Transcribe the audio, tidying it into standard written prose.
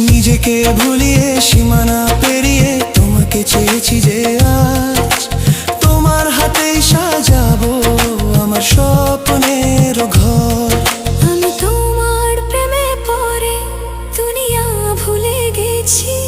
নিজেকে ভুলিয়ে সীমানা পেরিয়ে তোমাকে চেয়েছি যে আজ তোমার হাতেই সাজাবো আমার স্বপ্নের ঘর। আমি তোমার প্রেমে পড়ে দুনিয়া ভুলে গেছি।